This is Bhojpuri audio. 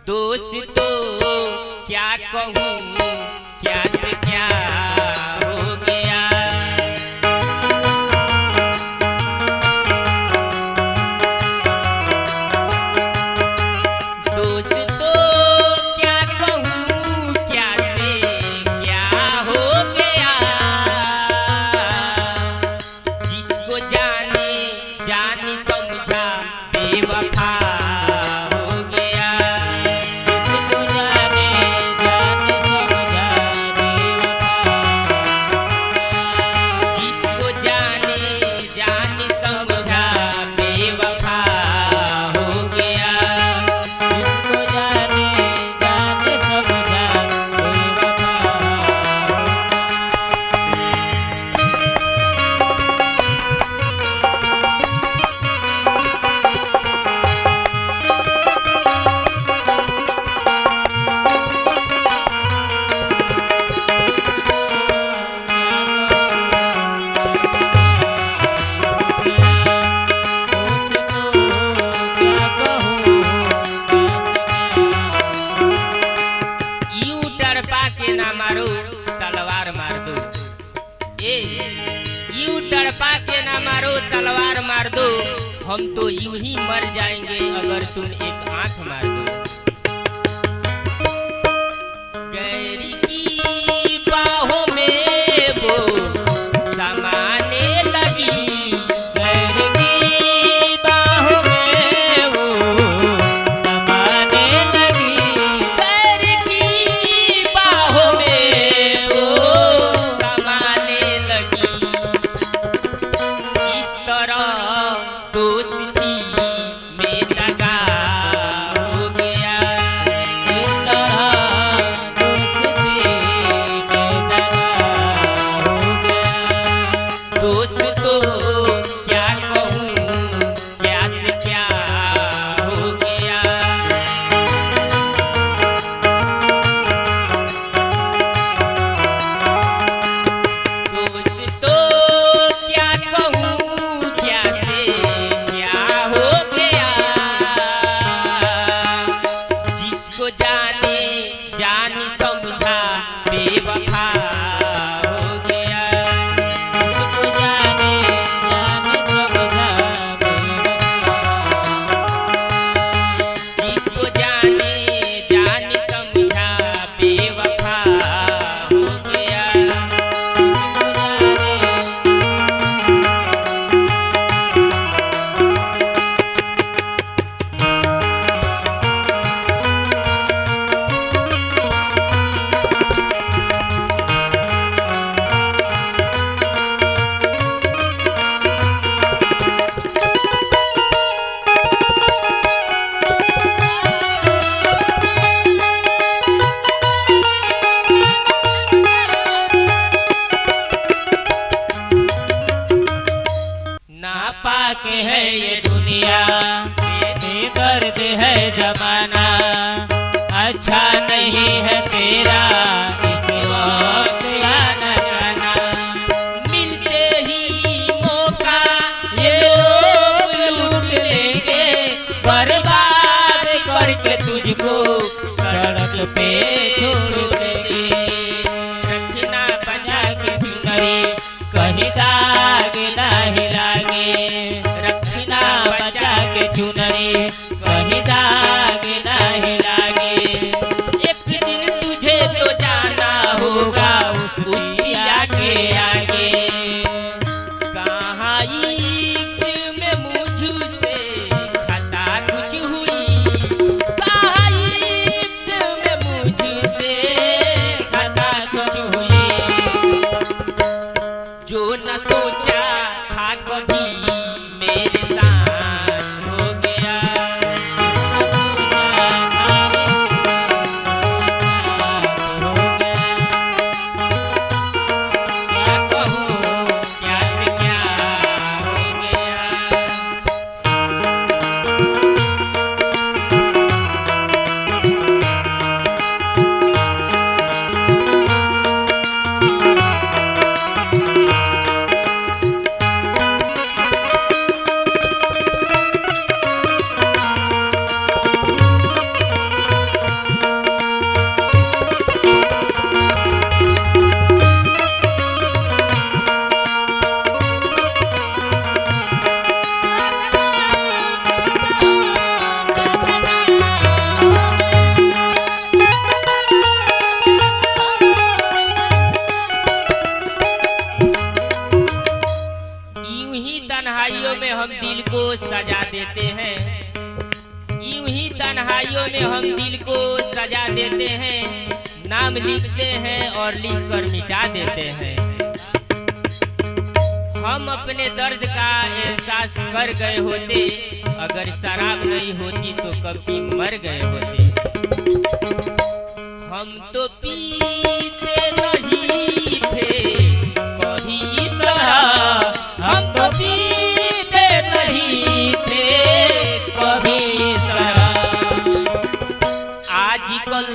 दोस्तों क्या कहूँ, क्या से क्या हो गया। दोस्तों क्या कहूँ, क्या से क्या हो गया। जिसको जाने जाने समझा बेवफा मारो तलवार मार दो। ए यूं तड़पा के ना मारो तलवार मार दो। हम तो यूं ही मर जाएंगे अगर तुम एक आंख मार दो। गैर की बाहों में वो समाने लगी। गैर की बाहों में वो समाने लगी। गैर की बाहों में वो समाने लगी। इस तरह दोस्ती में दगा हो गया। इस तरह दोस्ती में दगा हो गया। दोस्तों क्या कहूँ, क्या से क्या हो गया। दोस्तों क्या कहूँ, क्या से क्या हो गया। जिसको जाने जाने समझा बेवफा हो गया। इसको जाने जाने समझा जिसको जाने जाने समझा बेवफा हो गया। इसको जाने ना पाके है ये दुनिया, बेदर्द है जमाना। अच्छा नहीं है तेरा इस वक्त आना जाना। मिलते ही मौका ये लोग लूट लेंगे। बर्बाद करके तुझको सड़क पे छोड़ देंगे। रखना बचा के चुनरी कहीं दाग नहीं लागे। रखना बचा के चुनरी कहीं दाग नहीं लागे। एक दिन तुझे तो जाना होगा उस पिया के आगे। कहाँ इश्क में मुझसे खता कुछ हुई। कहाँ इश्क में मुझसे खता कुछ हुई। जो न सोचा था कभी मेरे साथ हो गया। गाड़ियों में हम दिल को सजा देते हैं, नाम लिखते हैं और लिख कर मिटा देते हैं। हम अपने दर्द का एहसास कर गए होते, अगर शराब नहीं होती तो कभी मर गए होते। हम तो पीते नहीं थे कभी इस तरह, हम तो पीते नहीं थे कभी इस तरह। आजकल